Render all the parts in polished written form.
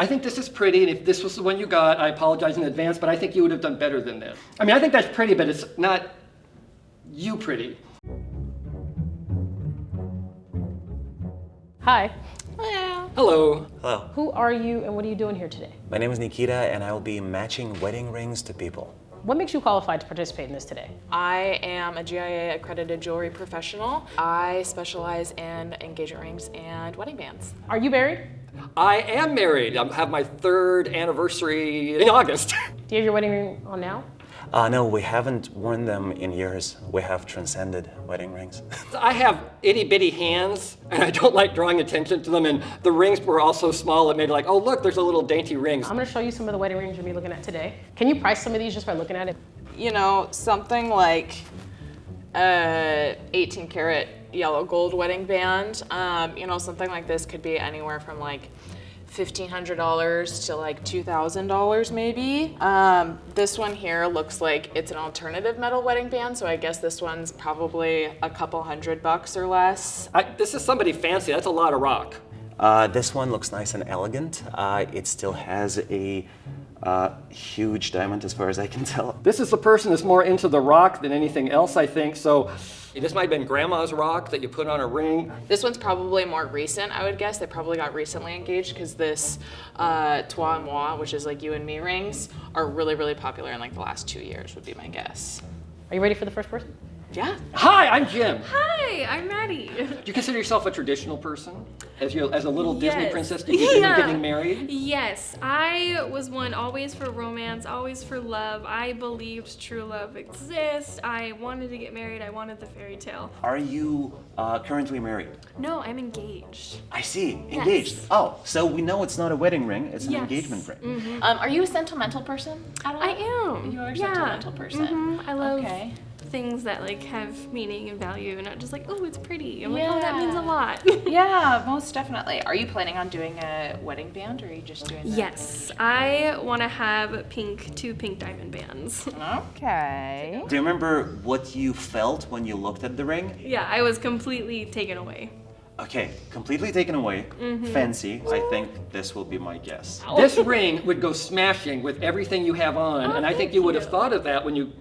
I think this is pretty, and if this was the one you got, I apologize in advance, but I think you would have done better than this. I mean, I think that's pretty, but it's not you pretty. Hi. Hello. Hello. Hello, Who are you and what are you doing here today? my name is Nikita and I will be matching wedding rings to people. What makes you qualified to participate in this today? I am a GIA accredited jewelry professional. I specialize in engagement rings and wedding bands. Are you married? I am married. I have my 3rd anniversary in August. Do you have your wedding ring on now? No, we haven't worn them in years. We have transcended wedding rings. I have itty bitty hands, and I don't like drawing attention to them, and the rings were all so small it made it like, oh look, there's a little dainty rings. I'm gonna show you some of the wedding rings you'll be looking at today. Can you price some of these just by looking at it? You know, something like 18 karat yellow gold wedding band. You know, something like this could be anywhere from like $1,500 to like $2,000 maybe. This one here looks like it's an alternative metal wedding band, so I guess this one's probably a couple $100 or less. This is somebody fancy. That's a lot of rock. This one looks nice and elegant. It still has a huge diamond as far as I can tell. This is the person that's more into the rock than anything else, I think. So this might have been grandma's rock that you put on a ring. This one's probably more recent, I would guess. They probably got recently engaged because this toi et moi, which is like you and me rings, are really, really popular in like the last 2 years, would be my guess. Are you ready for the first person? Yeah. Hi, I'm Jim. Hi, I'm Maddie. Do you consider yourself a traditional person? As a little Disney Yes. princess, did you dream of getting married? Yes, I was one always for romance, always for love. I believed true love exists. I wanted to get married. I wanted the fairy tale. Are you currently married? No, I'm engaged. I see, engaged. Oh, so we know it's not a wedding ring, it's an Yes. engagement ring. Are you a sentimental person at all? I am. You are a Yeah. sentimental person. I love Okay. things that like have meaning and value, and not just like, oh, it's pretty. I'm like, oh, that means a Yeah. lot. Yeah, most definitely. Are you planning on doing a wedding band, or are you just doing? Yes, I want to have two pink diamond bands. Okay. Do you remember what you felt when you looked at the ring? Yeah, I was completely taken away. Okay, completely taken away. Fancy. I think this will be my guess. This ring would go smashing with everything you have on, and I think thank you would have you. thought of that when you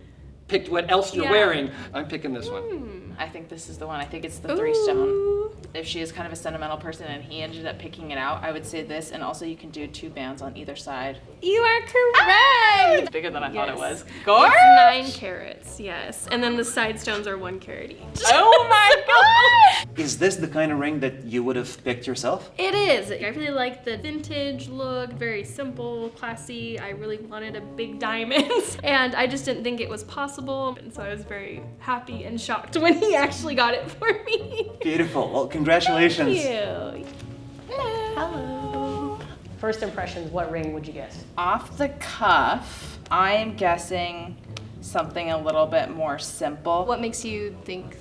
picked what else you're Yeah. wearing. I'm picking this one. I think this is the one. I think it's the 3-stone. If she is kind of a sentimental person and he ended up picking it out, I would say this, and also you can do 2 bands on either side. You are correct. It's bigger than I thought it was. It's Gorge! 9 carats, yes. And then the side stones are 1 carat each. Oh my gosh! Is this the kind of ring that you would have picked yourself? It is. I really like the vintage look, very simple, classy. I really wanted a big diamond, and I just didn't think it was possible. And so I was very happy and shocked when he actually got it for me. Beautiful. Well, congratulations. Thank you. Hello. First impressions, what ring would you guess? Off the cuff, I am guessing something a little bit more simple. What makes you think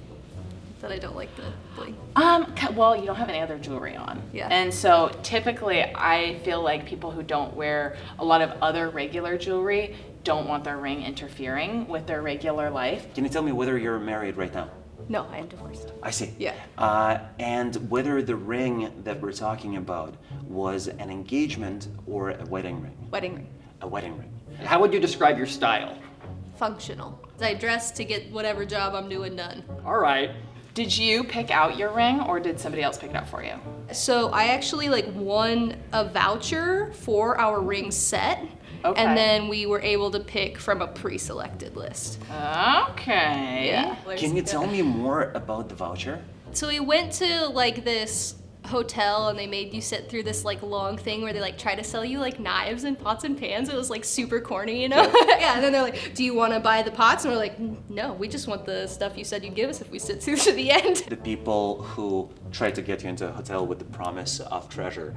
that I don't like the bling? Well, you don't have any other jewelry on. Yeah. And so typically I feel like people who don't wear a lot of other regular jewelry don't want their ring interfering with their regular life. Can you tell me whether you're married right now? No, I am divorced. I see. Yeah. And whether the ring that we're talking about was an engagement or a wedding ring? Wedding ring. A wedding ring. How would you describe your style? Functional. I dress to get whatever job I'm doing done. All right. Did you pick out your ring or did somebody else pick it out for you? So I actually won a voucher for our ring set. Okay. And then we were able to pick from a pre-selected list. Okay. Yeah. Can you tell me more about the voucher? So we went to this hotel and they made you sit through this long thing where they try to sell you knives and pots and pans. It was super corny, you know? Yeah, and then they're like, do you want to buy the pots? And we're like, no, we just want the stuff you said you'd give us if we sit through to the end. The people who try to get you into a hotel with the promise of treasure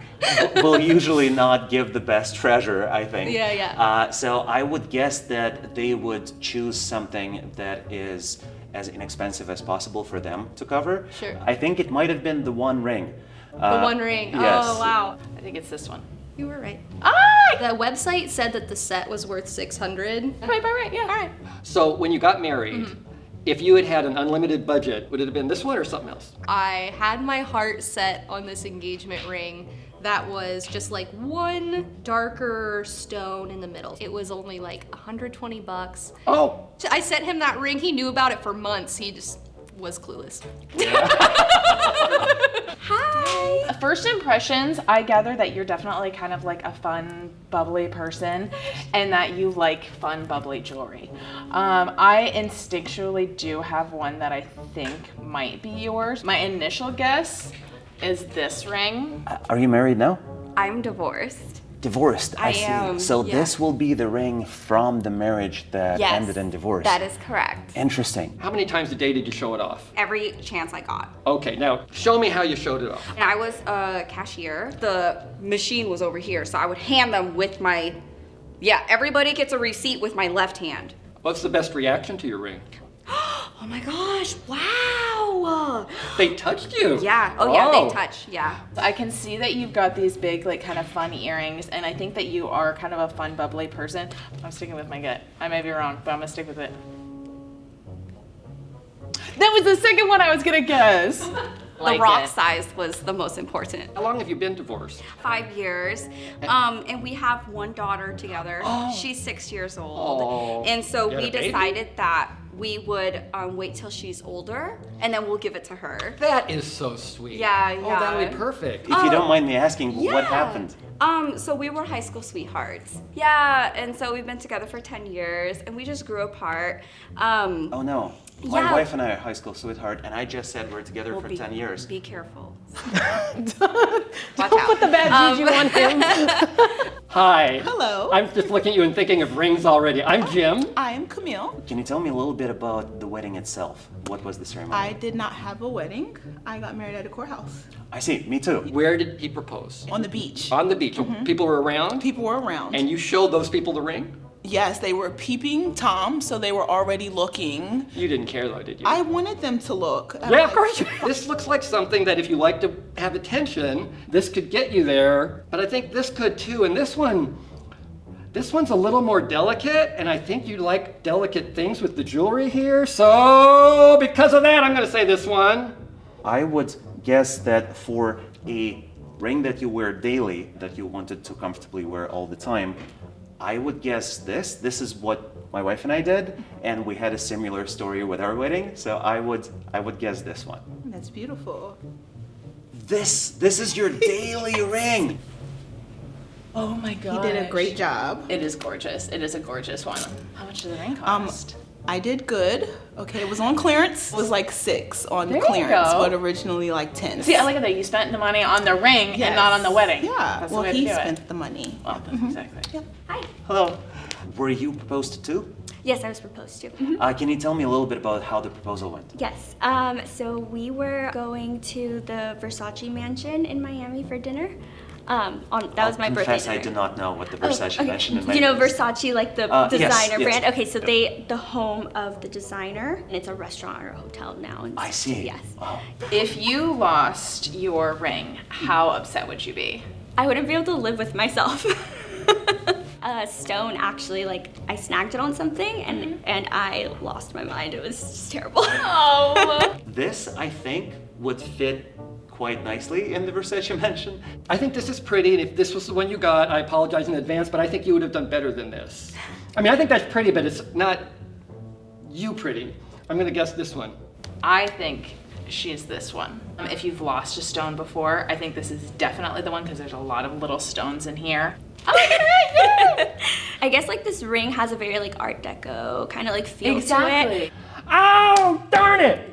will usually not give the best treasure, I think. Yeah, yeah. So I would guess that they would choose something that is as inexpensive as possible for them to cover. Sure. I think it might have been the one ring. The one ring. Yes. Oh, wow. I think it's this one. You were right. Ah! The website said that the set was worth $600. Right, yeah. All right. So when you got married, if you had had an unlimited budget, would it have been this one or something else? I had my heart set on this engagement ring that was just like one darker stone in the middle. It was only like $120. Oh, I sent him that ring. He knew about it for months. He just was clueless. Hi. First impressions, I gather that you're definitely kind of like a fun, bubbly person and that you like fun, bubbly jewelry. I instinctually do have one that I think might be yours. My initial guess is this ring. Are you married now? I'm divorced. Divorced, I see. am, So yeah. this will be the ring from the marriage that Yes, ended in divorce. that is correct. Interesting. how many times a day did you show it off? Every chance I got. Okay, now show me how you showed it off. And I was a cashier. The machine was over here, so I would hand them with my, everybody gets a receipt with my left hand. What's the best reaction to your ring? Oh my gosh, wow. They touched you. Yeah, oh yeah, they touch, yeah. I can see that you've got these big, like, kind of fun earrings, and I think that you are kind of a fun, bubbly person. I'm sticking with my gut. I may be wrong, but I'm gonna stick with it. That was the second one I was gonna guess. The rock size was the most important. How long have you been divorced? 5 years, and we have one daughter together. She's 6 years old, Oh. and so You had we a baby? decided that we would wait till she's older, and then we'll give it to her. That is so sweet. Yeah, Oh, that would yeah. be perfect. If you don't mind me asking, what happened? So we were high school sweethearts. Yeah, and so we've been together for 10 years, and we just grew apart. Oh no. My Yeah. wife and I are high school sweetheart, and I just said we're together for be, 10 years. Be careful. Don't put the bad juju on him. Hi. Hello. I'm just looking at you and thinking of rings already. I'm Jim. I am Camille. Can you tell me a little bit about the wedding itself? What was the ceremony? I did not have a wedding. I got married at a courthouse I see, me too. Where did he propose? on the beach. On the beach. People were around? People were around. And you showed those people the ring? Yes, they were peeping Tom, so they were already looking. You didn't care though, did you? I wanted them to look. Yeah, of course. This looks like something that if you like to have attention, this could get you there. But I think this could too. And this one's a little more delicate, and I think you like delicate things with the jewelry here. So because of that, I'm gonna say this one. I would guess that for a ring that you wear daily, that you wanted to comfortably wear all the time, I would guess this. This is what my wife and I did, and we had a similar story with our wedding. So I would guess this one. That's beautiful. This is your daily ring. Oh my He god. did a great job. It is gorgeous. It is a gorgeous one. How much does the ring cost? I did good. Okay, it was on clearance. It was like 6 on There you clearance, go. but originally like 10. See, I like that you spent the money on the ring and not on the wedding. Yeah, That's well, the way he to do spent it. the money. Well, that's exactly. Hello. Were you proposed to? Yes, I was proposed to. Can you tell me a little bit about how the proposal went? Yes. So we were going to the Versace mansion in Miami for dinner. That was my birthday Confess, dinner. I do not know what the Versace Okay. mansion in You know Miami is. Versace, like the Yes, designer yes. brand? Okay, so the home of the designer, and it's a restaurant or a hotel now. And I see. Yes. Wow. If you lost your ring, how upset would you be? I wouldn't be able to live with myself. A stone actually, like I snagged it on something and I lost my mind. It was just terrible. Oh. This, I think, would fit quite nicely in the Versace mansion. I think this is pretty, and if this was the one you got, I apologize in advance, but I think you would have done better than this. I mean, I think that's pretty, but it's not you pretty. I'm gonna guess this one. I think she's this one. If you've lost a stone before, I think this is definitely the one because there's a lot of little stones in here. I guess like this ring has a very like Art Deco kind of like feel to it. Oh, darn it!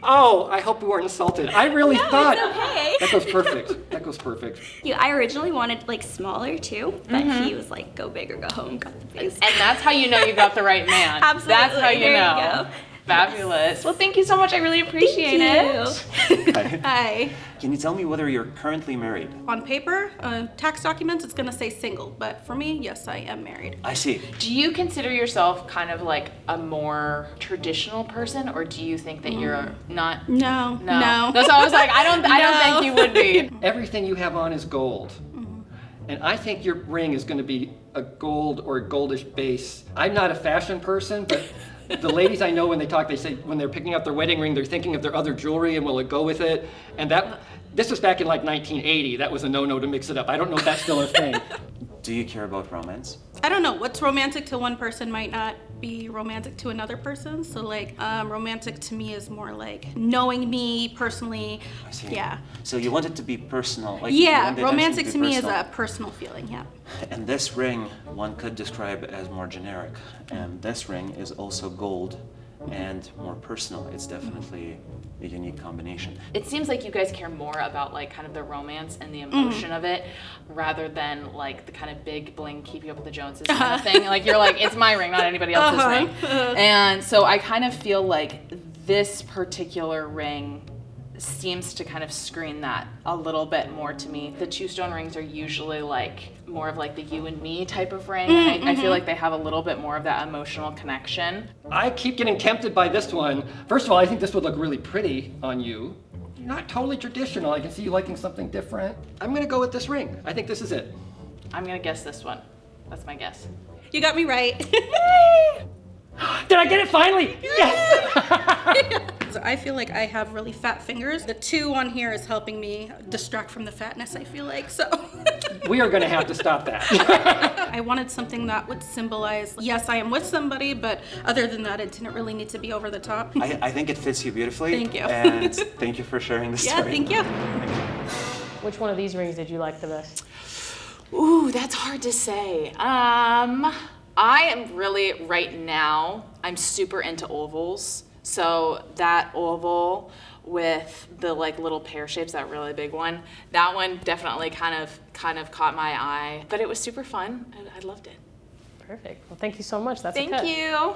Oh, I hope you weren't insulted. I really thought. it's okay. That goes perfect. That goes perfect. I originally wanted like smaller too, but he was like, go big or go home, got the face. And that's how you know you got the right man. Absolutely. That's how you There you know. go. Fabulous. Well, thank you so much. I really appreciate it. Hi. Can you tell me whether you're currently married? On paper, tax documents, it's gonna say single, but for me, yes, I am married. I see. Do you consider yourself kind of like a more traditional person, or do you think that you're not? No, no. So I was like, I don't think you would be. Everything you have on is gold. And I think your ring is going to be a gold or a goldish base. I'm not a fashion person, but the ladies I know when they talk, they say when they're picking out their wedding ring, they're thinking of their other jewelry and will it go with it? And This was back in like 1980. That was a no-no to mix it up. I don't know if that's still a thing. Do you care about romance? I don't know. What's romantic to one person might not be romantic to another person. So like, romantic to me is more like knowing me personally. I see. Yeah. So you want it to be personal. Like you Yeah, want the romantic attention to me is personal. a personal feeling, yeah. And this ring, one could describe as more generic. And this ring is also gold and more personal. It's definitely a unique combination. It seems like you guys care more about like kind of the romance and the emotion of it rather than like the kind of big bling keep you up with the Joneses kind of thing. Like you're like, it's my ring, not anybody else's ring. And so I kind of feel like this particular ring seems to kind of screen that a little bit more to me. The two stone rings are usually like more of like the you and me type of ring. And I feel like they have a little bit more of that emotional connection. I keep getting tempted by this one. First of all, I think this would look really pretty on you. You're not totally traditional. I can see you liking something different. I'm gonna go with this ring. I think this is it. I'm gonna guess this one. That's my guess. You got me right. Did I get it finally? Yes! So I feel like I have really fat fingers. The 2 on here is helping me distract from the fatness, I feel like, so. We are gonna have to stop that. I wanted something that would symbolize, yes, I am with somebody, but other than that, it didn't really need to be over the top. I think it fits you beautifully. Thank you. And thank you for sharing this Yeah, story. thank you. Which one of these rings did you like the best? Ooh, that's hard to say. I am really, right now, I'm super into ovals. So that oval with the like little pear shapes, that really big one, that one definitely kind of caught my eye. But it was super fun. I loved it. Perfect. Well, thank you so much. That's a Thank cut. you.